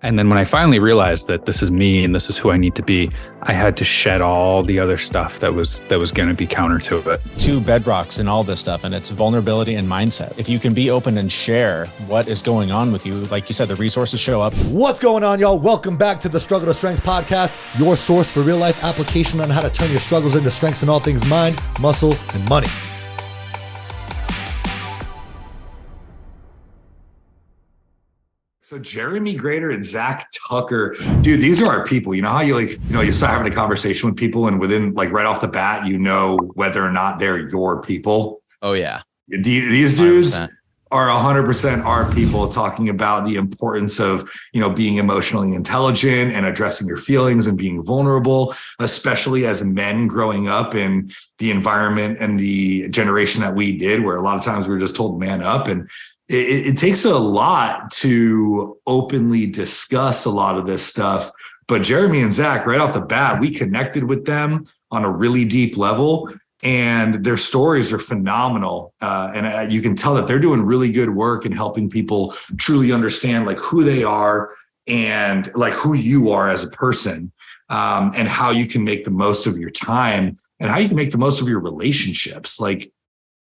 And then when I finally realized that this is me and this is who I need to be, I had to shed all the other stuff that was going to be counter to it. Two bedrocks in all this stuff, and it's vulnerability and mindset. If you can be open and share what is going on with you, like you said, the resources show up. What's going on, y'all? Welcome back to the Struggle to Strength podcast, your source for real life application on how to turn your struggles into strengths in all things mind, muscle, and money. So Jeremy Grater and Zach Tucker, dude, these are our people. You know how you start having a conversation with people and within right off the bat, you know whether or not they're your people. Oh yeah. These dudes 100%. Are 100% our people, talking about the importance of, being emotionally intelligent and addressing your feelings and being vulnerable, especially as men growing up in the environment and the generation that we did, where a lot of times we were just told man up. And it takes a lot to openly discuss a lot of this stuff. But Jeremy and Zach, right off the bat, we connected with them on a really deep level, and their stories are phenomenal. And you can tell that they're doing really good work in helping people truly understand like who they are and like who you are as a person, and how you can make the most of your time and how you can make the most of your relationships. Like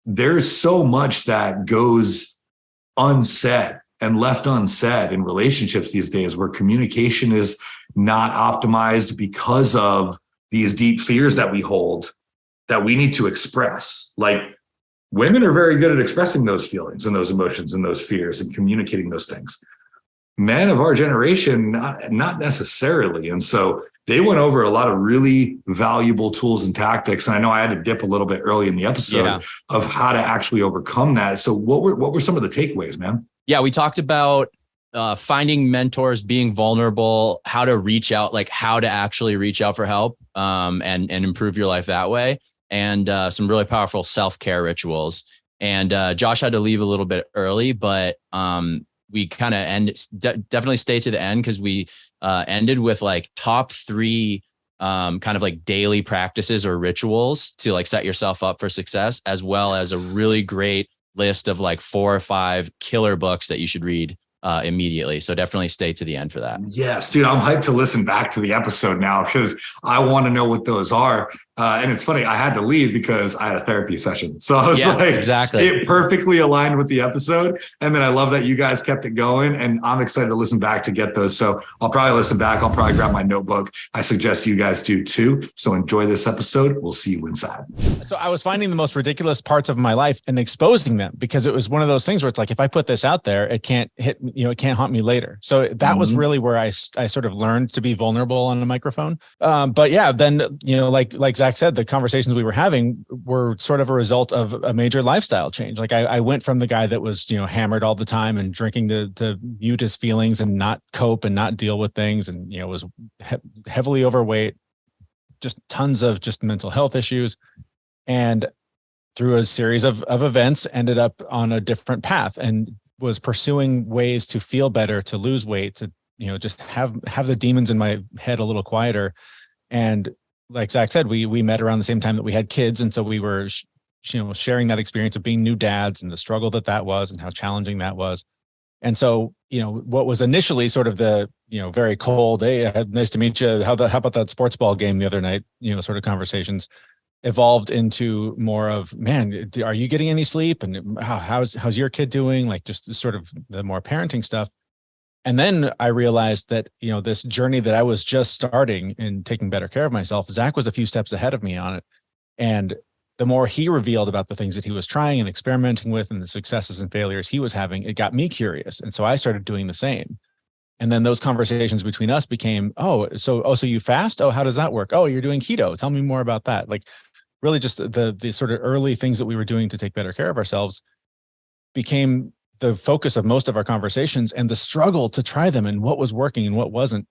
there's so much that goes unsaid and left unsaid in relationships these days, where communication is not optimized because of these deep fears that we hold that we need to express. Like women are very good at expressing those feelings and those emotions and those fears and communicating those things. Men of our generation, not necessarily. And so they went over a lot of really valuable tools and tactics. And I know I had to dip a little bit early in the episode of how to actually overcome that. So what were some of the takeaways, man? Yeah, we talked about finding mentors, being vulnerable, how to reach out, like how to actually reach out for help, and improve your life that way. And some really powerful self-care rituals. And Josh had to leave a little bit early, but we kind of definitely stay to the end, because we ended with like top 3 kind of like daily practices or rituals to like set yourself up for success, as well as a really great list of like 4 or 5 killer books that you should read immediately. So definitely stay to the end for that. Yes, dude, I'm hyped to listen back to the episode now because I want to know what those are. And it's funny, I had to leave because I had a therapy session. So I was exactly. It perfectly aligned with the episode. And then I love that you guys kept it going, and I'm excited to listen back to get those. So I'll probably listen back. I'll probably grab my notebook. I suggest you guys do too. So enjoy this episode. We'll see you inside. So I was finding the most ridiculous parts of my life and exposing them, because it was one of those things where it's like, if I put this out there, it can't hit, it can't haunt me later. So that was really where I sort of learned to be vulnerable on a microphone. But yeah, then, like Zach said, the conversations we were having were sort of a result of a major lifestyle change. Like I went from the guy that was, hammered all the time and drinking to mute his feelings and not cope and not deal with things. And, was heavily overweight, just tons of just mental health issues. And through a series of events, ended up on a different path and was pursuing ways to feel better, to lose weight, to, just have the demons in my head a little quieter. And like Zach said, we met around the same time that we had kids. And so we were, sharing that experience of being new dads and the struggle that was and how challenging that was. And so, what was initially sort of the, very cold, hey, nice to meet you. How about that sports ball game the other night, sort of conversations evolved into more of, man, are you getting any sleep? And how's your kid doing? Like just sort of the more parenting stuff. And then I realized that, this journey that I was just starting in taking better care of myself, Zach was a few steps ahead of me on it. And the more he revealed about the things that he was trying and experimenting with and the successes and failures he was having, it got me curious. And so I started doing the same. And then those conversations between us became, so you fast? Oh, how does that work? Oh, you're doing keto. Tell me more about that. Like really just the sort of early things that we were doing to take better care of ourselves became the focus of most of our conversations, and the struggle to try them and what was working and what wasn't.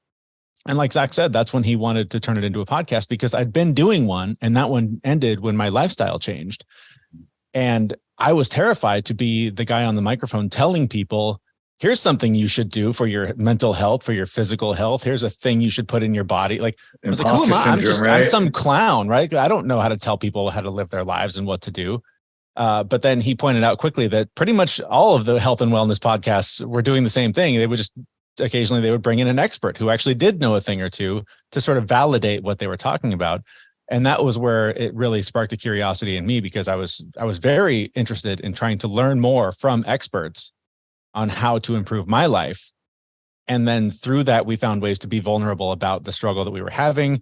And like Zach said, that's when he wanted to turn it into a podcast, because I'd been doing one and that one ended when my lifestyle changed. And I was terrified to be the guy on the microphone telling people, here's something you should do for your mental health, for your physical health. Here's a thing you should put in your body. Like, I was like, who am I? I'm some clown, right? I don't know how to tell people how to live their lives and what to do. But then he pointed out quickly that pretty much all of the health and wellness podcasts were doing the same thing. They would just occasionally they would bring in an expert who actually did know a thing or two to sort of validate what they were talking about. And that was where it really sparked a curiosity in me, because I was very interested in trying to learn more from experts on how to improve my life. And then through that, we found ways to be vulnerable about the struggle that we were having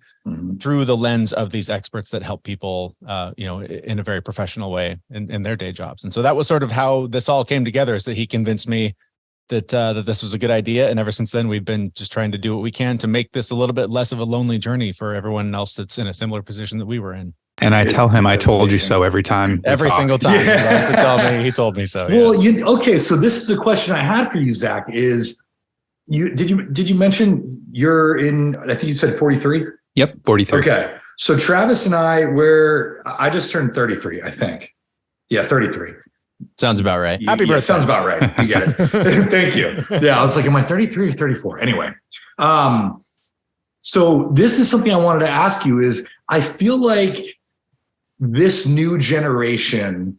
through the lens of these experts that help people, in a very professional way in their day jobs. And so that was sort of how this all came together, is that he convinced me that this was a good idea. And ever since then, we've been just trying to do what we can to make this a little bit less of a lonely journey for everyone else that's in a similar position that we were in. And I tell him, I told you so every time. Every single time. Yeah. He has to tell me, he told me so. Well, okay. So this is a question I had for you, Zach, is did you mention you're in, I think you said 43? Yep. 43. Okay. So Travis and I I just turned 33, I think. Yeah. 33. Sounds about right. Happy birthday. Sounds about right. You get it. Thank you. Yeah. I was like, am I 33 or 34? Anyway. So this is something I wanted to ask you is, I feel like this new generation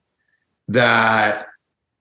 that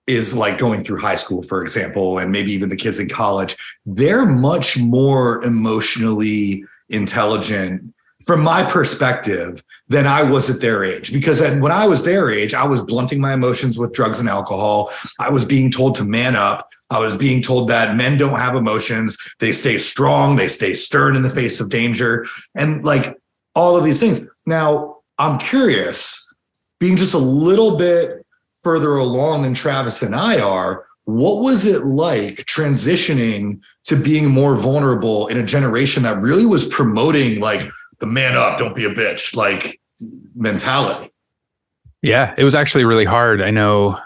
is like going through high school, for example, and maybe even the kids in college, they're much more emotionally intelligent from my perspective than I was at their age. Because when I was their age, I was blunting my emotions with drugs and alcohol. I was being told to man up. I was being told that men don't have emotions. They stay strong. They stay stern in the face of danger. And like all of these things. Now, I'm curious, being just a little bit further along than Travis and I are, what was it like transitioning to being more vulnerable in a generation that really was promoting like the man up, don't be a bitch, like mentality? Yeah, it was actually really hard. I know.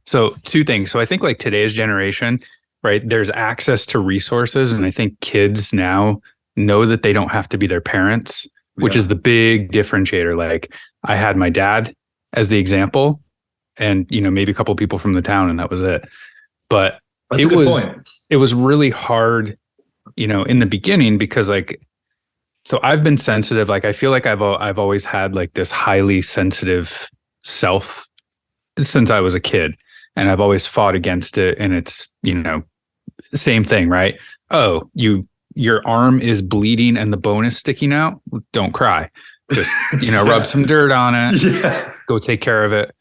So two things. So I think like today's generation, right, there's access to resources. And I think kids now know that they don't have to be their parents, which is the big differentiator. Like I had my dad as the example and, maybe a couple of people from the town, and that was it. But it was really hard, in the beginning, because like, so I've been sensitive. Like, I feel like I've always had like this highly sensitive self since I was a kid, and I've always fought against it. And it's, same thing, right? Oh, your arm is bleeding and the bone is sticking out. Don't cry. Just, rub some dirt on it, go take care of it.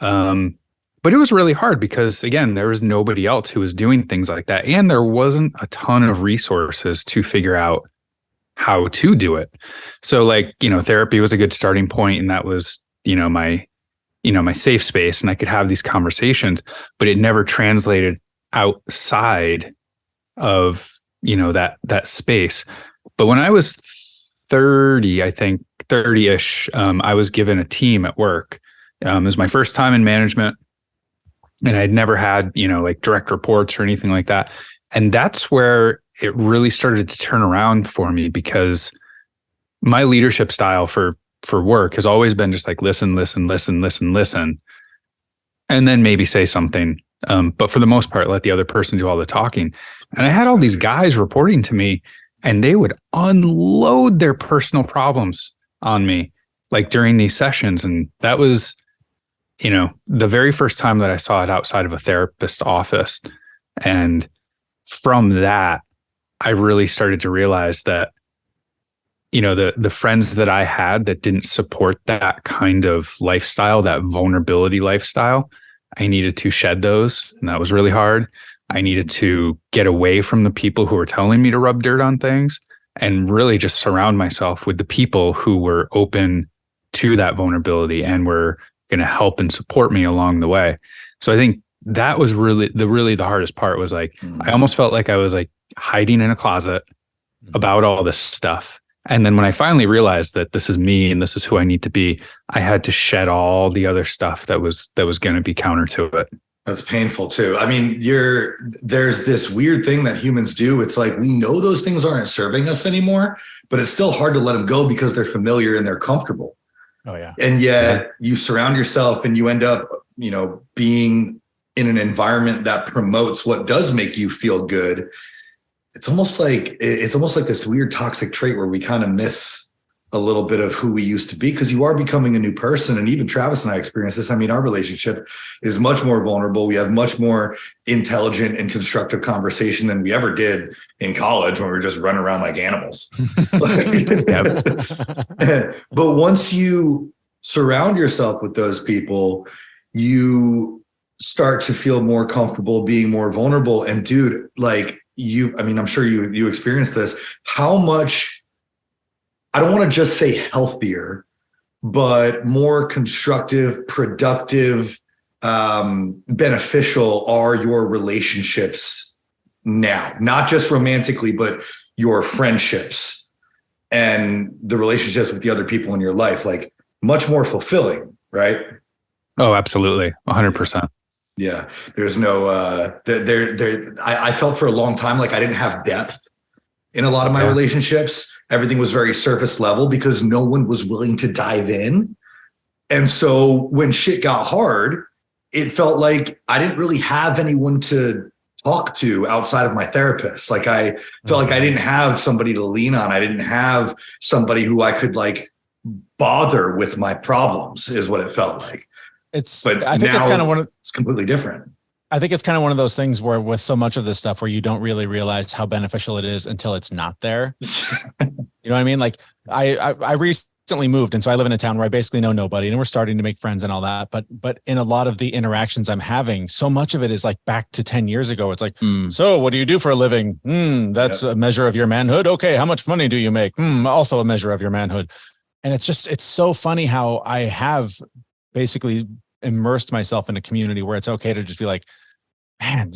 But it was really hard because, again, there was nobody else who was doing things like that. And there wasn't a ton of resources to figure out how to do it. So like, therapy was a good starting point, and that was, my safe space, and I could have these conversations, but it never translated outside of, that space. But when I was 30, I think 30-ish, I was given a team at work. It was my first time in management, and I'd never had, like direct reports or anything like that. And that's where it really started to turn around for me, because my leadership style for work has always been just like listen, and then maybe say something. But for the most part, let the other person do all the talking. And I had all these guys reporting to me, and they would unload their personal problems on me, like during these sessions. And that was, the very first time that I saw it outside of a therapist's office. And from that, I really started to realize that, the friends that I had that didn't support that kind of lifestyle, that vulnerability lifestyle, I needed to shed those. And that was really hard. I needed to get away from the people who were telling me to rub dirt on things, and really just surround myself with the people who were open to that vulnerability and were going to help and support me along the way. So I think that was really the hardest part, was like, I almost felt like I was like hiding in a closet about all this stuff. And then when I finally realized that this is me and this is who I need to be, I had to shed all the other stuff that was going to be counter to it. That's painful too. I mean, there's this weird thing that humans do. It's like, we know those things aren't serving us anymore, but it's still hard to let them go because they're familiar and they're comfortable. Oh yeah. And yet you surround yourself and you end up, being in an environment that promotes what does make you feel good. It's almost like this weird toxic trait where we kind of miss a little bit of who we used to be, because you are becoming a new person. And even Travis and I experienced this. I mean, our relationship is much more vulnerable. We have much more intelligent and constructive conversation than we ever did in college when we were just running around like animals. But once you surround yourself with those people, you start to feel more comfortable being more vulnerable. And dude, like I'm sure you experienced this, how much, I don't want to just say healthier, but more constructive, productive, beneficial are your relationships now, not just romantically, but your friendships and the relationships with the other people in your life, like much more fulfilling, right? Oh, absolutely. 100%. Yeah. There's no, I felt for a long time like I didn't have depth in a lot of my relationships. Everything was very surface level because no one was willing to dive in. And so when shit got hard, it felt like I didn't really have anyone to talk to outside of my therapist. Like I felt like I didn't have somebody to lean on. I didn't have somebody who I could like bother with my problems, is what it felt like. I think it's kind of it's completely different. I think it's kind of one of those things where with so much of this stuff where you don't really realize how beneficial it is until it's not there. You know what I mean? Like I recently moved. And so I live in a town where I basically know nobody and we're starting to make friends and all that. But in a lot of the interactions I'm having, so much of it is like back to 10 years ago. It's like, so what do you do for a living? That's a measure of your manhood. Okay. How much money do you make? Also a measure of your manhood. And it's so funny how I have basically immersed myself in a community where it's okay to just be like, man,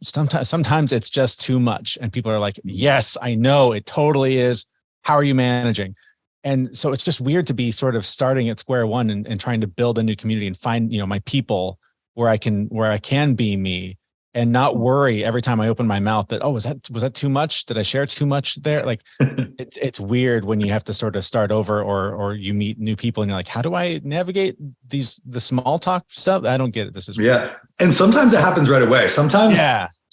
sometimes it's just too much. And people are like, yes, I know it totally is. How are you managing? And so it's just weird to be sort of starting at square one and trying to build a new community and find, my people where I can be me and not worry every time I open my mouth that, was that too much? Did I share too much there? Like it's weird when you have to sort of start over or you meet new people and you're like, how do I navigate the small talk stuff? I don't get it. This is weird. Yeah. And sometimes it happens right away. Sometimes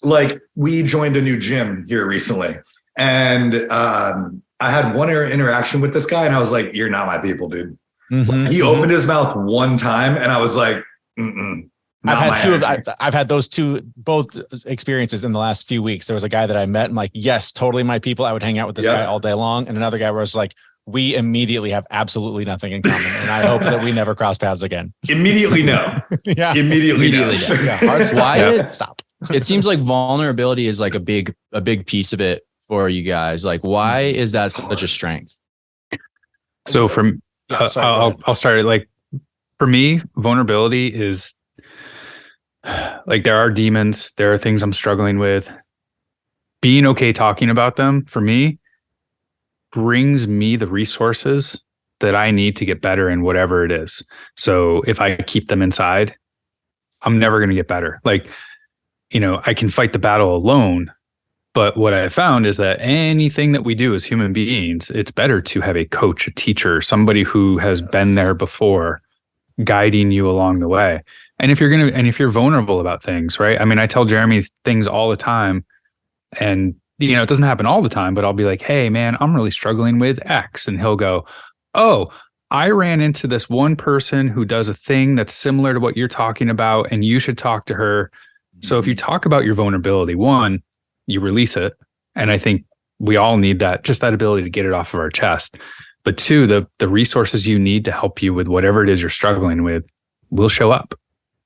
like we joined a new gym here recently and I had one interaction with this guy and I was like, you're not my people, dude. He opened his mouth one time and I was like, I've had both experiences in the last few weeks. There was a guy that I met and like, yes, totally my people. I would hang out with this guy all day long. And another guy where I was like, we immediately have absolutely nothing in common. And I hope that we never cross paths again. Immediately no. Immediately no. Hard stop. Stop. It seems like vulnerability is like a big piece of it for you guys. Like, why is that such a strength? So I'll start it. Like for me, vulnerability is like, there are demons, there are things I'm struggling with. Being okay talking about them for me brings me the resources that I need to get better in whatever it is. So if I keep them inside, I'm never going to get better. Like, I can fight the battle alone, but what I found is that anything that we do as human beings, it's better to have a coach, a teacher, somebody who has been there before, guiding you along the way. And if you're vulnerable about things, right? I mean, I tell Jeremy things all the time and, it doesn't happen all the time, but I'll be like, hey man, I'm really struggling with X. And he'll go, oh, I ran into this one person who does a thing that's similar to what you're talking about. And you should talk to her. So if you talk about your vulnerability, one, you release it. And I think we all need that ability to get it off of our chest. But two, the resources you need to help you with whatever it is you're struggling with will show up.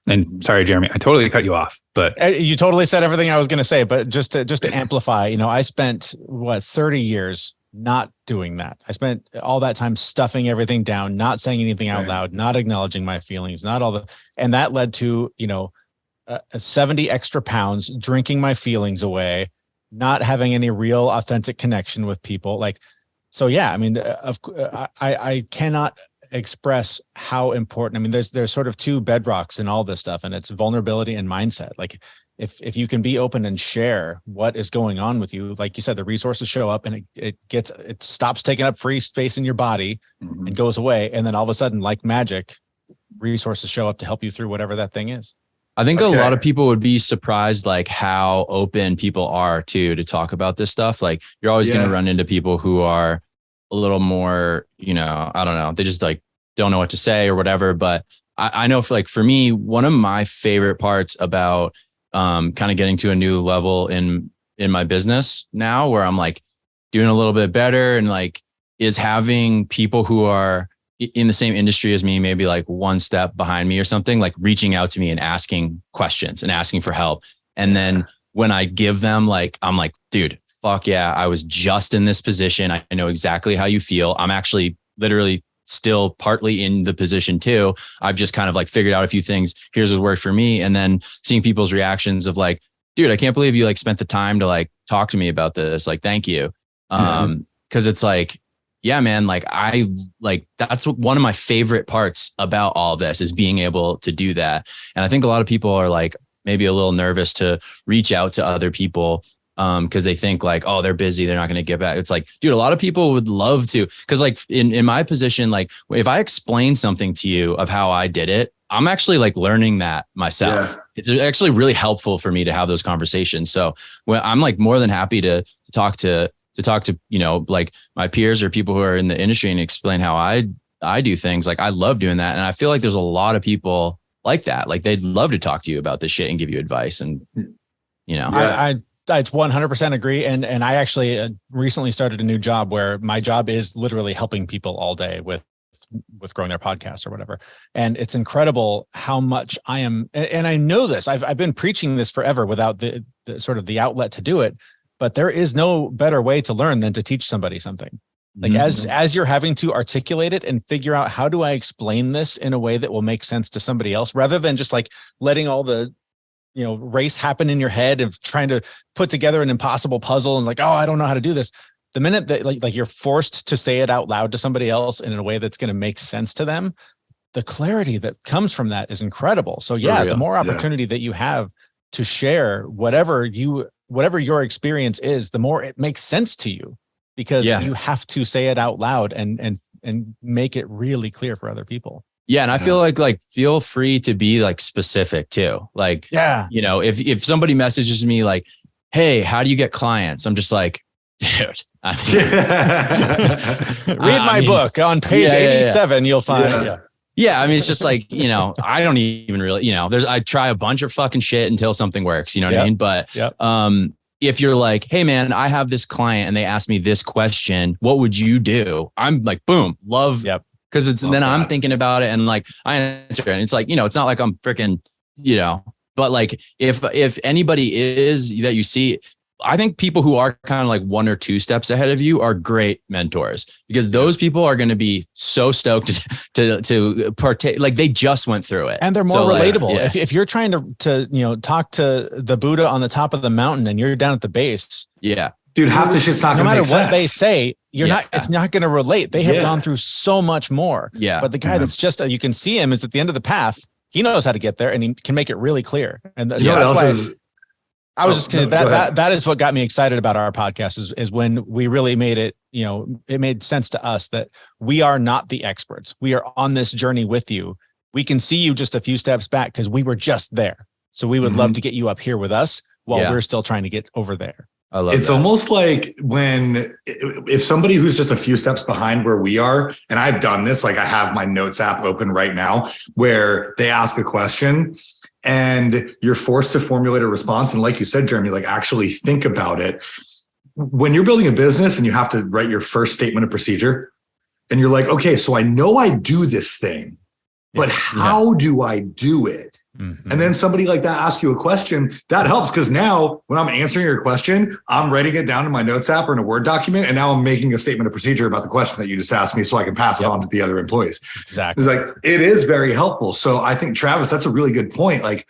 And sorry, Jeremy, I totally cut you off, but you totally said everything I was going to say. But just to amplify, I spent 30 years not doing that. I spent all that time stuffing everything down, not saying anything out loud, not acknowledging my feelings, and that led to 70 extra pounds, drinking my feelings away, not having any real authentic connection with people. Like, so yeah, I mean, I cannot express how important. I mean, there's sort of two bedrocks in all this stuff, and it's vulnerability and mindset. Like if you can be open and share what is going on with you, like you said, the resources show up and it stops taking up free space in your body and goes away. And then all of a sudden, like magic, resources show up to help you through whatever that thing is. I think a lot of people would be surprised, like how open people are to talk about this stuff. Like you're always going to run into people who are a little more, I don't know, they just like don't know what to say or whatever. But I know for me, one of my favorite parts about kind of getting to a new level in my business now, where I'm like doing a little bit better, and like is having people who are in the same industry as me, maybe like one step behind me or something, like reaching out to me and asking questions and asking for help. And then when I give them, like, I'm like, dude, fuck yeah, I was just in this position. I know exactly how you feel. I'm actually literally still partly in the position too. I've just kind of like figured out a few things. Here's what worked for me. And then seeing people's reactions of like, dude, I can't believe you like spent the time to like talk to me about this. Like, thank you. Cause it's like, yeah, man, like that's one of my favorite parts about all of this is being able to do that. And I think a lot of people are like maybe a little nervous to reach out to other people because they think like, oh, they're busy, they're not going to get back. It's like, dude, a lot of people would love to, because like in my position, like if I explain something to you of how I did it, I'm actually like learning that myself. Yeah. It's actually really helpful for me to have those conversations. So when I'm like more than happy to talk to like my peers or people who are in the industry and explain how I do things. Like I love doing that. And I feel like there's a lot of people like that. Like they'd love to talk to you about this shit and give you advice. And, I 100% agree. And I actually recently started a new job where my job is literally helping people all day with growing their podcast or whatever. And it's incredible how much I am. And I know this, I've been preaching this forever without the sort of the outlet to do it. But there is no better way to learn than to teach somebody something. Like as you're having to articulate it and figure out how do I explain this in a way that will make sense to somebody else, rather than just like letting all the, race happen in your head of trying to put together an impossible puzzle and like, oh, I don't know how to do this. The minute that like you're forced to say it out loud to somebody else in a way that's going to make sense to them, the clarity that comes from that is incredible. So yeah, the more opportunity that you have to share whatever your experience is, the more it makes sense to you, because you have to say it out loud and make it really clear for other people. Yeah. And I feel like feel free to be like specific too. Like, if somebody messages me like, hey, how do you get clients? I'm just like, dude, read my book on page 87. You'll find. Yeah, I mean, it's just like, I don't even really, I try a bunch of fucking shit until something works, you know what I mean? But if you're like, hey man, I have this client and they asked me this question, what would you do? I'm like, boom, love. Cause I'm thinking about it and like I answer it. And it's like, it's not like I'm freaking, but like if anybody is that you see, I think people who are kind of like one or two steps ahead of you are great mentors, because those people are going to be so stoked to partake. Like they just went through it, and they're more relatable. If you're trying to talk to the Buddha on the top of the mountain and you're down at the base, dude, half the shit's not going to make sense. No matter what they say, it's not going to relate. They have gone through so much more. But the guy that's just you can see him is at the end of the path. He knows how to get there, and he can make it really clear. And that's why. I was just that is what got me excited about our podcast is when we really made it, it made sense to us that we are not the experts. We are on this journey with you. We can see you just a few steps back because we were just there. So we would love to get you up here with us while we're still trying to get over there. I love it's almost like if somebody who's just a few steps behind where we are, and I've done this, like I have my notes app open right now where they ask a question and you're forced to formulate a response. And like you said, Jeremy, like actually think about it. When you're building a business and you have to write your first statement of procedure and you're like, okay, so I know I do this thing, but how do I do it? And then somebody like that asks you a question, that helps, because now when I'm answering your question, I'm writing it down in my notes app or in a Word document. And now I'm making a statement of procedure about the question that you just asked me so I can pass it on to the other employees. Exactly. It's like, it is very helpful. So I think, Travis, that's a really good point. Like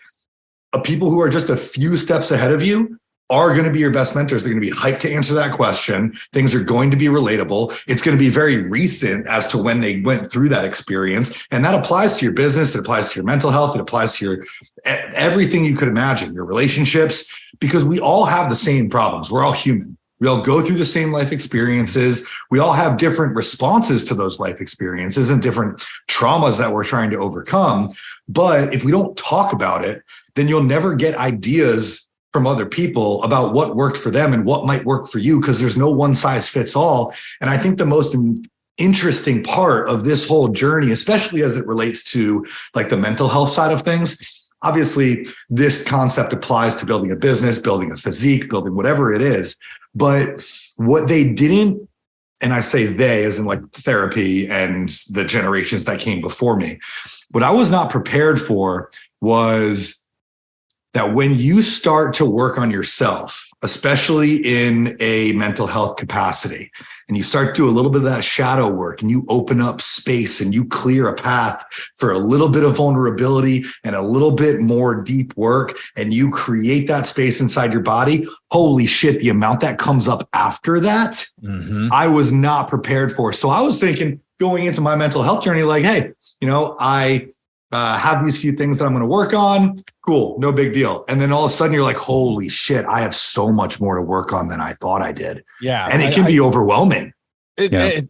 people who are just a few steps ahead of you are going to be your best mentors. They're going to be hyped to answer that question. Things are going to be relatable. It's going to be very recent as to when they went through that experience. And that applies to your business. It applies to your mental health. It applies to your everything you could imagine, your relationships, because we all have the same problems. We're all human. We all go through the same life experiences. We all have different responses to those life experiences and different traumas that we're trying to overcome. But if we don't talk about it, then you'll never get ideas from other people about what worked for them and what might work for you, because there's no one size fits all. And I think the most interesting part of this whole journey, especially as it relates to like the mental health side of things, obviously this concept applies to building a business, building a physique, building whatever it is. But what they didn't, and I say they as in like therapy and the generations that came before me, what I was not prepared for was that when you start to work on yourself, especially in a mental health capacity, and you start to do a little bit of that shadow work and you open up space and you clear a path for a little bit of vulnerability and a little bit more deep work, and you create that space inside your body, holy shit, the amount that comes up after that, I was not prepared for. So I was thinking going into my mental health journey, like, hey, I have these few things that I'm going to work on. Cool. No big deal. And then all of a sudden you're like, holy shit, I have so much more to work on than I thought I did. Yeah. And it can be overwhelming. I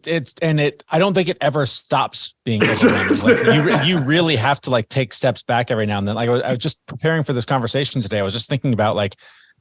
don't think it ever stops being overwhelming. Like you really have to like take steps back every now and then. Like I was just preparing for this conversation today. I was just thinking about like,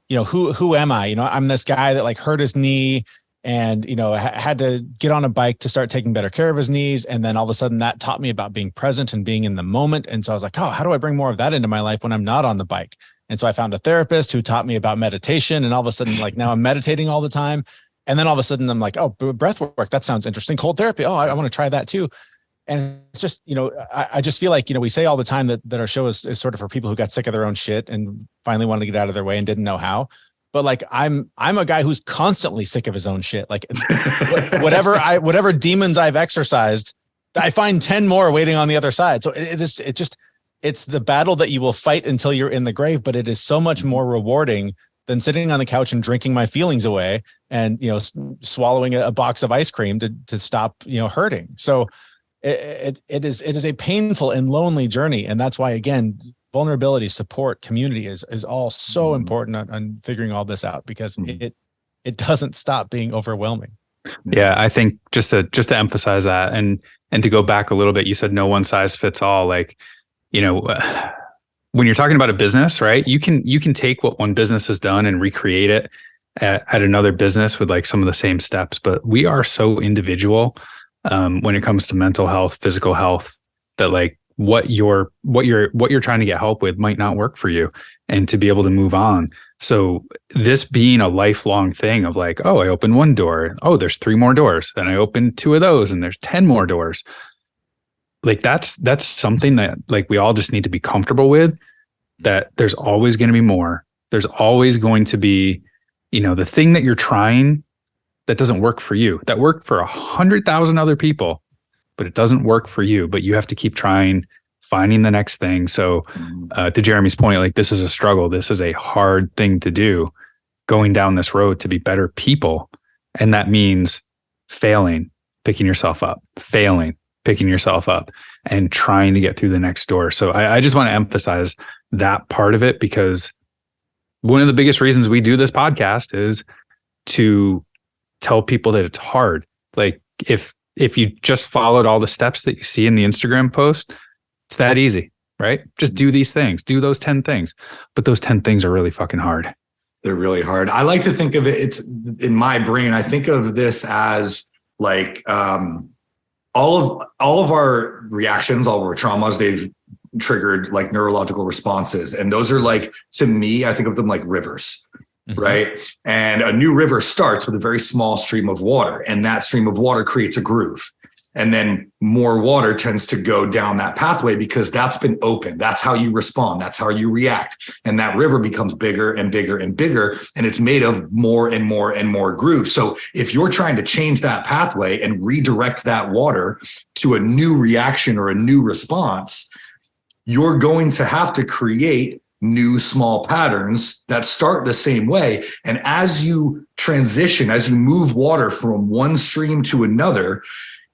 who am I? I'm this guy that like hurt his knee and, had to get on a bike to start taking better care of his knees. And then all of a sudden that taught me about being present and being in the moment. And so I was like, oh, how do I bring more of that into my life when I'm not on the bike? And so I found a therapist who taught me about meditation. And all of a sudden, like now I'm meditating all the time. And then all of a sudden I'm like, oh, breath work, that sounds interesting. Cold therapy. Oh, I want to try that too. And it's just, I just feel like, we say all the time that our show is sort of for people who got sick of their own shit and finally wanted to get out of their way and didn't know how. But like, I'm a guy who's constantly sick of his own shit. Like whatever demons I've exercised, I find 10 more waiting on the other side. So it's the battle that you will fight until you're in the grave, but it is so much more rewarding than sitting on the couch and drinking my feelings away and, swallowing a box of ice cream to stop, hurting. So it is a painful and lonely journey. And that's why, again, vulnerability, support, community is all so important on figuring all this out, because it doesn't stop being overwhelming. Yeah, I think just to emphasize that and to go back a little bit, you said no one size fits all. Like, when you're talking about a business, right? You can take what one business has done and recreate it at another business with like some of the same steps, but we are so individual when it comes to mental health, physical health, that like what you're trying to get help with might not work for you, and to be able to move on. So this being a lifelong thing of like, oh, I opened one door. Oh, there's 3 more doors. And I opened 2 of those and there's 10 more doors. Like that's something that like we all just need to be comfortable with, that there's always going to be more. There's always going to be, the thing that you're trying that doesn't work for you, that worked for 100,000 other people, but it doesn't work for you. But you have to keep trying, finding the next thing. So to Jeremy's point, like this is a struggle. This is a hard thing to do, going down this road to be better people. And that means failing, picking yourself up, failing, picking yourself up, and trying to get through the next door. So I just want to emphasize that part of it, because one of the biggest reasons we do this podcast is to tell people that it's hard. Like if you just followed all the steps that you see in the Instagram post, it's that easy, right? Just do these things, do those 10 things. But those 10 things are really fucking hard. They're really hard. I like to think of it, it's in my brain, I think of this as like all of our reactions, all of our traumas, they've triggered like neurological responses. And those are like, to me, I think of them like rivers, right? And a new river starts with a very small stream of water, and that stream of water creates a groove. And then more water tends to go down that pathway because that's been open. That's how you respond. That's how you react. And that river becomes bigger and bigger and bigger. And it's made of more and more and more grooves. So if you're trying to change that pathway and redirect that water to a new reaction or a new response, you're going to have to create new small patterns that start the same way. And as you transition, as you move water from one stream to another,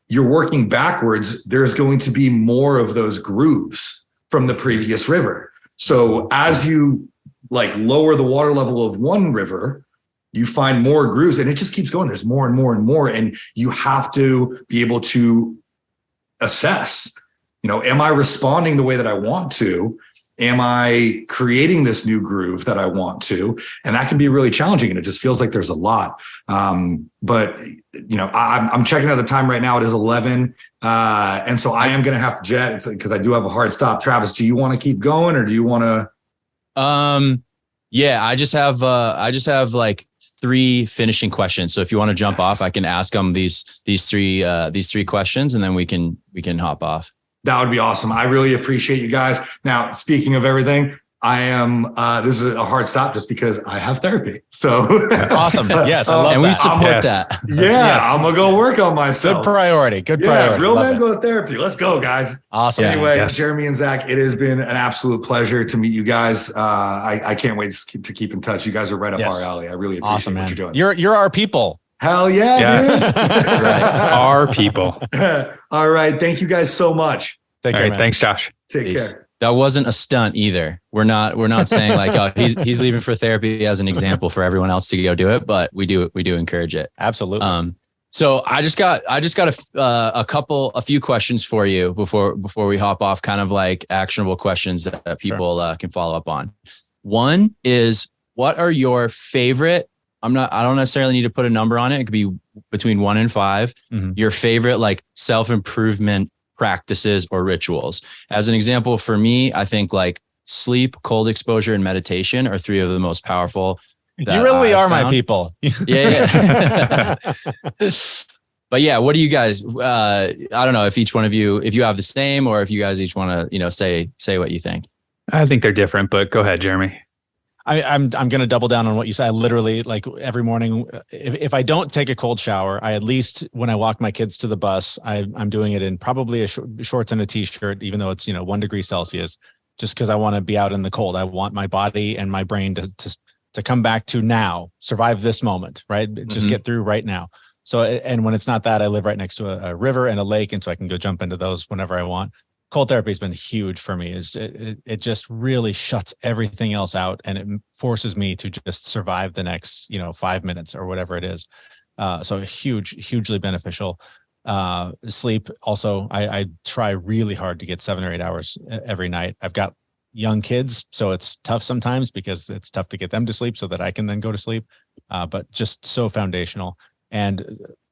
you're working backwards. There's going to be more of those grooves from the previous river. So as you like lower the water level of one river, you find more grooves, and it just keeps going. There's more and more and more. And you have to be able to assess, am I responding the way that I want to? Am I creating this new groove that I want to? And that can be really challenging. And it just feels like there's a lot. But I'm checking out the time right now. It is 11. And so I am going to have to jet because I do have a hard stop. Travis, do you want to keep going or do you want to? Yeah, I just have like 3 finishing questions. So if you want to jump off, I can ask them these 3 questions and then we can hop off. That would be awesome. I really appreciate you guys. Now, speaking of everything, I am, this is a hard stop just because I have therapy. So awesome. Yes. I love and that. we support that. Yeah. Yes. I'm going to go work on myself. Good priority. Good priority. Real love men it. go to therapy. Let's go, guys. Awesome. Anyway, Jeremy and Zach, it has been an absolute pleasure to meet you guys. I can't wait to keep in touch. You guys are right up our alley. I really appreciate what you're doing. You're our people. Hell yeah. Yes. Dude. Right. Our people. All right. Thank you guys so much. All right. Thanks, Josh. Take care. That wasn't a stunt either. We're not saying like, oh, he's leaving for therapy as an example for everyone else to go do it, but we do encourage it. Absolutely. So I just got a few questions for you before we hop off, kind of like actionable questions that people can follow up on. One is, what are your favorite? I don't necessarily need to put a number on it. It could be between 1 and 5. Mm-hmm. Your favorite like self-improvement practices or rituals. As an example, for me, I think like sleep, cold exposure, and meditation are 3 of the most powerful. You really are my people. Yeah. But yeah, what do you guys, I don't know if each one of you, if you have the same or if you guys each want to, say what you think. I think they're different, but go ahead, Jeremy. I'm going to double down on what you said. I literally, like, every morning, if I don't take a cold shower, I at least, when I walk my kids to the bus, I'm doing it in probably a shorts and a t-shirt, even though it's 1 degree Celsius, just because I want to be out in the cold. I want my body and my brain to come back to now, survive this moment, right? Just get through right now. So, and when it's not that, I live right next to a river and a lake, and so I can go jump into those whenever I want. Cold therapy has been huge for me. It just really shuts everything else out, and it forces me to just survive the next 5 minutes or whatever it is. So hugely beneficial. Sleep also, I try really hard to get 7 or 8 hours every night. I've got young kids, so it's tough sometimes because it's tough to get them to sleep so that I can then go to sleep. But just so foundational. And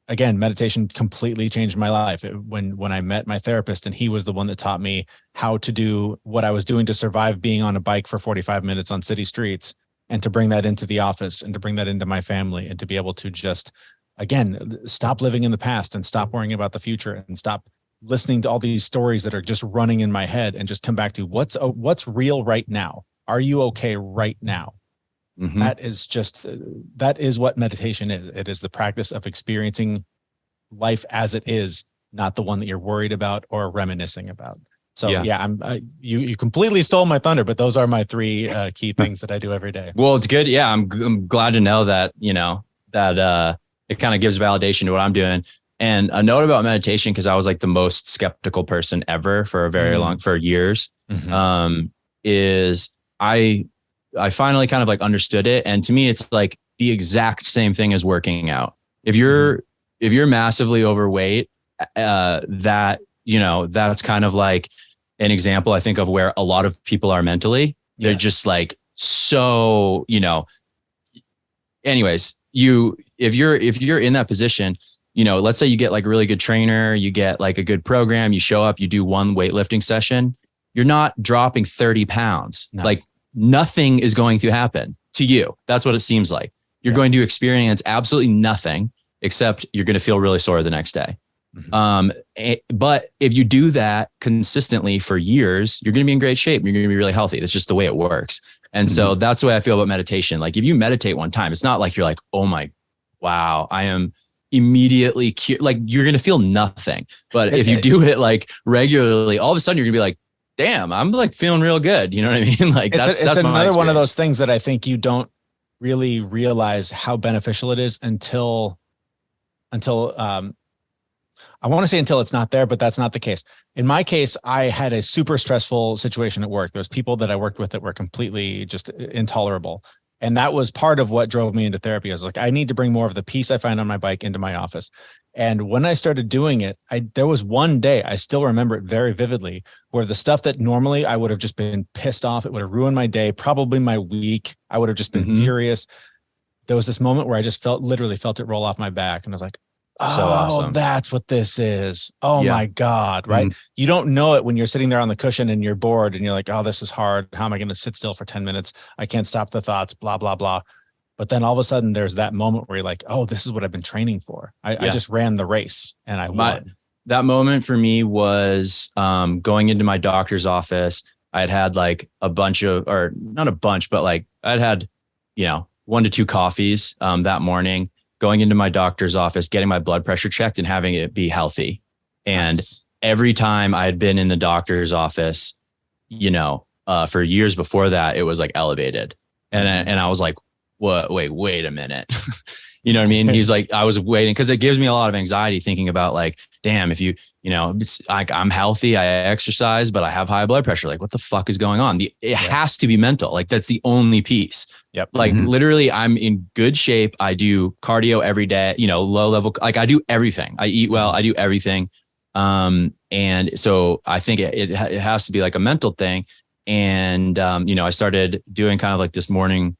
again, meditation completely changed my life. When I met my therapist, and he was the one that taught me how to do what I was doing to survive being on a bike for 45 minutes on city streets, and to bring that into the office and to bring that into my family, and to be able to just, again, stop living in the past and stop worrying about the future and stop listening to all these stories that are just running in my head, and just come back to what's real right now. Are you okay right now? Mm-hmm. That is what meditation is. It is the practice of experiencing life as it is, not the one that you're worried about or reminiscing about. So you completely stole my thunder, but those are my 3 key things that I do every day. Well, it's good. Yeah. I'm glad to know that, that it kind of gives validation to what I'm doing. And a note about meditation, because I was like the most skeptical person ever for a very for years, is I finally kind of like understood it. And to me, it's like the exact same thing as working out. If you're massively overweight, that's kind of like an example, I think, of where a lot of people are mentally. They're just like, so, anyways, if you're in that position, let's say you get like a really good trainer, you get like a good program, you show up, you do 1 weightlifting session, you're not dropping 30 pounds. No. Like, nothing is going to happen to you. That's what it seems like. You're going to experience absolutely nothing, except you're going to feel really sore the next day. Mm-hmm. But if you do that consistently for years, you're going to be in great shape. You're going to be really healthy. That's just the way it works. And so that's the way I feel about meditation. Like, if you meditate one time, it's not like you're like, oh my, wow, I am immediately cured. Like, you're going to feel nothing. But if you do it like regularly, all of a sudden you're going to be like, damn, I'm like feeling real good. You know what I mean? Like, that's another one of those things that I think you don't really realize how beneficial it is until I want to say until it's not there, but that's not the case. In my case, I had a super stressful situation at work. There's people that I worked with that were completely just intolerable. And that was part of what drove me into therapy. I was like, I need to bring more of the peace I find on my bike into my office. And when I started doing it, there was one day, I still remember it very vividly, where the stuff that normally I would have just been pissed off, it would have ruined my day, probably my week. I would have just been furious. There was this moment where I just literally felt it roll off my back. And I was like, oh, So awesome. That's what this is. Oh my God. Right. You don't know it when you're sitting there on the cushion and you're bored and you're like, oh, this is hard. How am I going to sit still for 10 minutes? I can't stop the thoughts, blah, blah, blah. But then all of a sudden there's that moment where you're like, oh, this is what I've been training for. I just ran the race and I won. That moment for me was going into my doctor's office. I'd had like a bunch of, or not a bunch, but like I'd had, 1 to 2 coffees that morning, going into my doctor's office, getting my blood pressure checked and having it be healthy. And every time I had been in the doctor's office, for years before that, it was like elevated. And I was like, what? Wait a minute. You know what I mean? He's like, I was waiting because it gives me a lot of anxiety thinking about like, damn, if it's like I'm healthy, I exercise, but I have high blood pressure. Like, what the fuck is going on? It has to be mental. Like, that's the only piece. Yep. Like literally, I'm in good shape. I do cardio every day. Low level. Like I do everything. I eat well. I do everything. And so I think it has to be like a mental thing. And I started doing kind of like this morning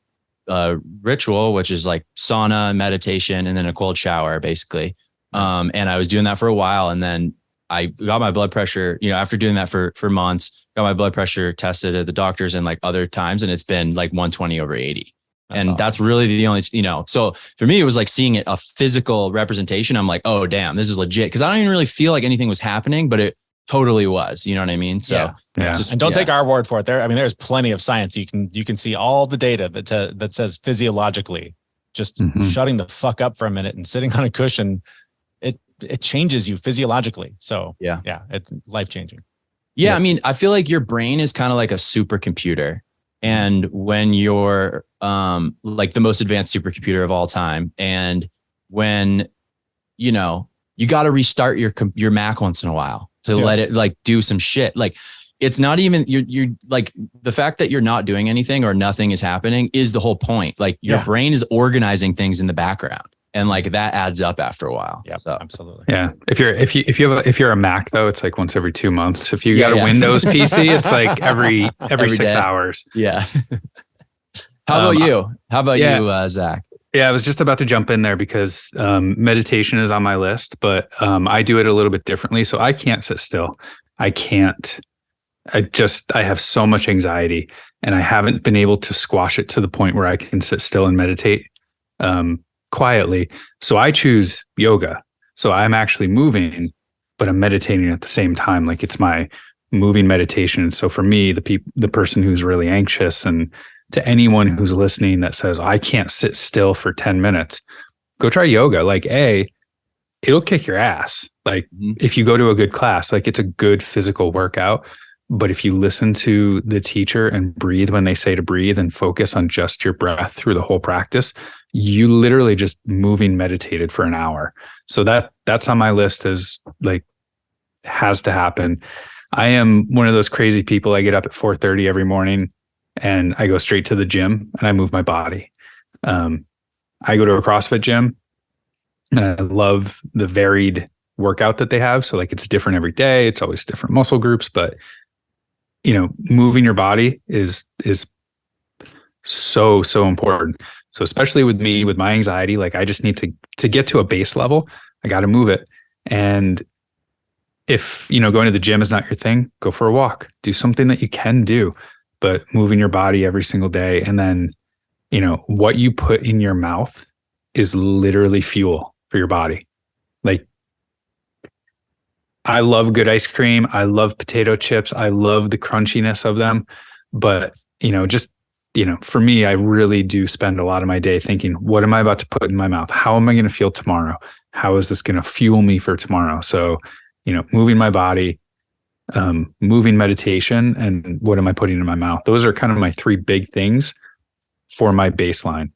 ritual, which is like sauna, meditation, and then a cold shower, basically. And I was doing that for a while, and then I got my blood pressure, after doing that for months, got my blood pressure tested at the doctors and like other times, and it's been like 120/80. And awesome. That's really the only, so for me, it was like seeing it, a physical representation. I'm like, oh, damn, this is legit. Cause I don't even really feel like anything was happening, but it totally was, you know what I mean? So and don't take our word for it. There's plenty of science. You can see all the data that says physiologically, just shutting the fuck up for a minute and sitting on a cushion, it changes you physiologically. So yeah, it's life changing. Yeah. I mean, I feel like your brain is kind of like a supercomputer. And when you're like the most advanced supercomputer of all time, and when, you got to restart your Mac once in a while to let it like do some shit. Like it's not even, you're like the fact that you're not doing anything or nothing is happening is the whole point. Like your brain is organizing things in the background. And like that adds up after a while. Yeah, so. Absolutely. Yeah. If you're a Mac though, it's like once every 2 months. If you got a Windows PC, it's like every 6 hours. Yeah. How about you? How about you, Zach? Yeah, I was just about to jump in there because meditation is on my list, but I do it a little bit differently. So I can't sit still. I have so much anxiety, and I haven't been able to squash it to the point where I can sit still and meditate quietly. So I choose yoga. So I'm actually moving, but I'm meditating at the same time. Like it's my moving meditation. So for me, the person who's really anxious, and to anyone who's listening that says, I can't sit still for 10 minutes, go try yoga. Like it'll kick your ass. Like if you go to a good class, like it's a good physical workout. But if you listen to the teacher and breathe when they say to breathe and focus on just your breath through the whole practice, you literally just moving meditated for an hour. So that's on my list as like has to happen. I am one of those crazy people. I get up at 4:30 every morning and I go straight to the gym and I move my body. I go to a CrossFit gym and I love the varied workout that they have. So like it's different every day. It's always different muscle groups, but moving your body is so important. So especially with me, with my anxiety, like I just need to get to a base level. I got to move it. And if, going to the gym is not your thing, go for a walk, do something that you can do, but moving your body every single day. And then, what you put in your mouth is literally fuel for your body. Like, I love good ice cream. I love potato chips. I love the crunchiness of them. But, for me, I really do spend a lot of my day thinking, what am I about to put in my mouth? How am I going to feel tomorrow? How is this going to fuel me for tomorrow? So, moving my body, moving meditation, and what am I putting in my mouth? Those are kind of my 3 big things for my baseline.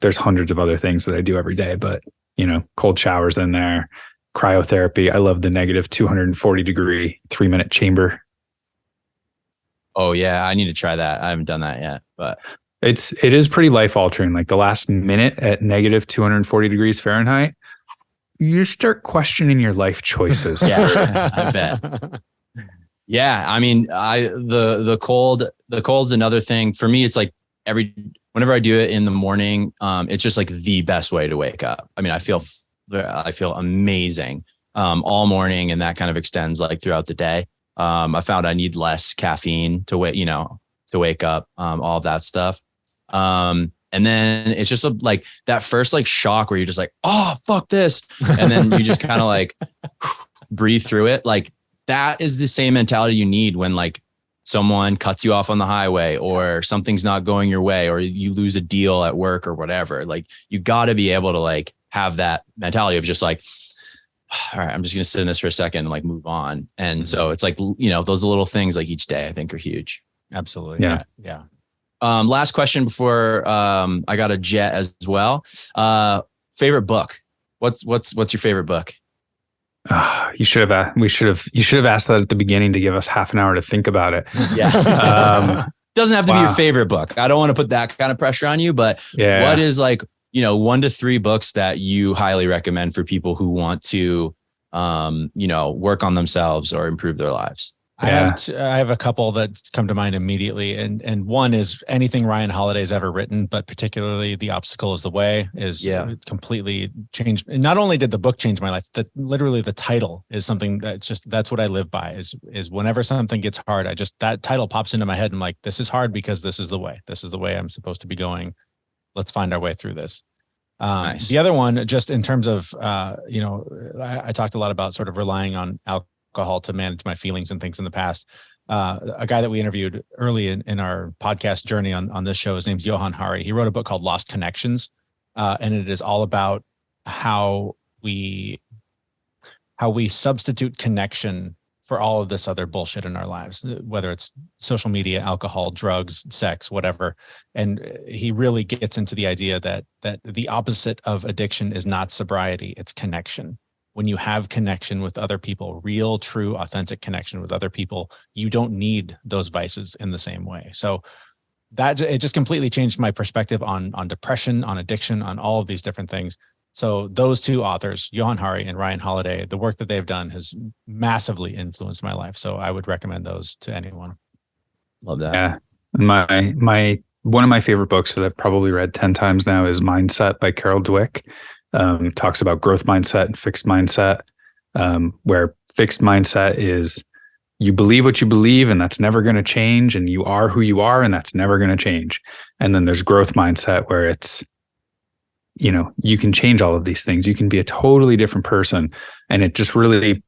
There's hundreds of other things that I do every day, but, cold showers in there. Cryotherapy. I love the negative 240 degree 3-minute chamber. Oh yeah. I need to try that. I haven't done that yet, but it is pretty life altering. Like the last minute at negative 240 degrees Fahrenheit, you start questioning your life choices. Yeah, I bet. Yeah. I mean, the cold's another thing for me. It's like whenever I do it in the morning, it's just like the best way to wake up. I mean, I feel amazing, all morning, and that kind of extends like throughout the day. I found I need less caffeine to wake up, all of that stuff. And then it's just like that first like shock where you're just like, oh, fuck this. And then you just kind of like breathe through it. Like that is the same mentality you need when like someone cuts you off on the highway or something's not going your way or you lose a deal at work or whatever. Like you got to be able to like have that mentality of just like, all right, I'm just going to sit in this for a second and like move on. And so it's like, those little things like each day I think are huge. Absolutely. Yeah. Last question before I got a jet as well. Favorite book? What's your favorite book? You should have asked that at the beginning to give us half an hour to think about it. Yeah. Doesn't have to be your favorite book. I don't want to put that kind of pressure on you, but what is like, 1 to 3 books that you highly recommend for people who want to, work on themselves or improve their lives? I have a couple that come to mind immediately. And one is anything Ryan Holiday's ever written, but particularly The Obstacle is the Way is completely changed. And not only did the book change my life, that literally the title is something that's what I live by is whenever something gets hard, that title pops into my head. And I'm like, this is hard because this is the way I'm supposed to be going. Let's find our way through this. Nice. The other one, just in terms of, I talked a lot about sort of relying on alcohol to manage my feelings and things in the past. A guy that we interviewed early in our podcast journey on this show, his name's Johan Hari. He wrote a book called Lost Connections. And it is all about how we substitute connection for all of this other bullshit in our lives, whether it's social media, alcohol, drugs, sex, whatever. And he really gets into the idea that the opposite of addiction is not sobriety, it's connection. When you have connection with other people, real, true, authentic connection with other people, you don't need those vices in the same way. So that it just completely changed my perspective on depression, on addiction, on all of these different things. So those two authors, Johan Hari and Ryan Holiday, the work that they've done has massively influenced my life. So I would recommend those to anyone. Love that. Yeah. My one of my favorite books that I've probably read 10 times now is Mindset by Carol Dweck. Talks about growth mindset and fixed mindset, where fixed mindset is you believe what you believe and that's never going to change, and you are who you are and that's never going to change. And then there's growth mindset where it's, you can change all of these things. You can be a totally different person. And it just really,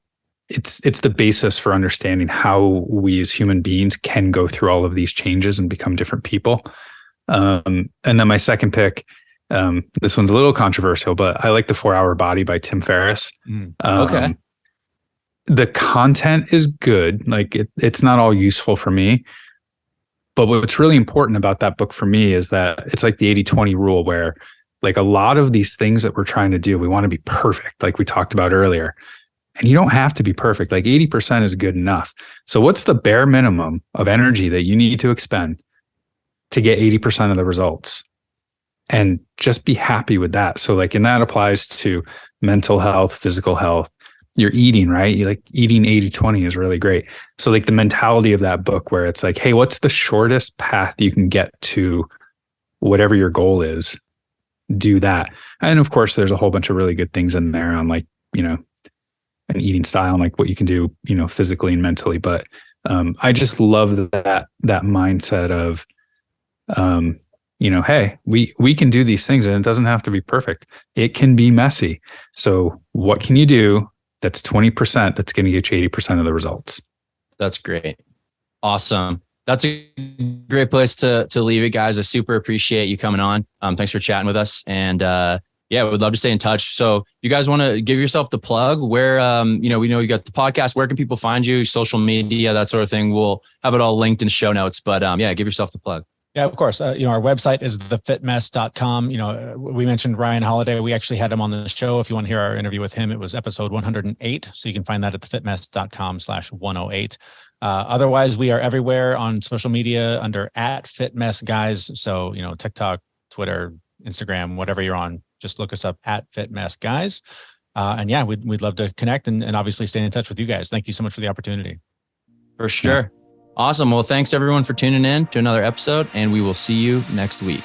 it's the basis for understanding how we as human beings can go through all of these changes and become different people. And then my second pick, this one's a little controversial, but I like The 4-Hour Body by Tim Ferriss. Okay. The content is good. Like it's not all useful for me, but what's really important about that book for me is that it's like the 80-20 rule, where like a lot of these things that we're trying to do, we want to be perfect, like we talked about earlier. And you don't have to be perfect. Like 80% is good enough. So what's the bare minimum of energy that you need to expend to get 80% of the results? And just be happy with that. So like, and that applies to mental health, physical health, your eating, right? You like eating 80-20 is really great. So like the mentality of that book where it's like, hey, what's the shortest path you can get to whatever your goal is? Do that. And of course, there's a whole bunch of really good things in there on like, an eating style and like what you can do, physically and mentally. But I just love that mindset of, hey, we can do these things and it doesn't have to be perfect. It can be messy. So what can you do that's 20% that's going to get you 80% of the results? That's great. Awesome. That's a great place to leave it, guys. I super appreciate you coming on. Thanks for chatting with us. And we'd love to stay in touch. So you guys want to give yourself the plug where, we know you got the podcast. Where can people find you? Social media, that sort of thing. We'll have it all linked in the show notes, but give yourself the plug. Yeah, of course. Our website is thefitmess.com. We mentioned Ryan Holiday. We actually had him on the show. If you want to hear our interview with him, it was episode 108. So you can find that at thefitmess.com/108. Otherwise, we are everywhere on social media under @FitMessGuys. So, TikTok, Twitter, Instagram, whatever you're on, just look us up @FitMessGuys. And yeah, we'd love to connect and obviously stay in touch with you guys. Thank you so much for the opportunity. For sure. Yeah. Awesome. Well, thanks everyone for tuning in to another episode, and we will see you next week.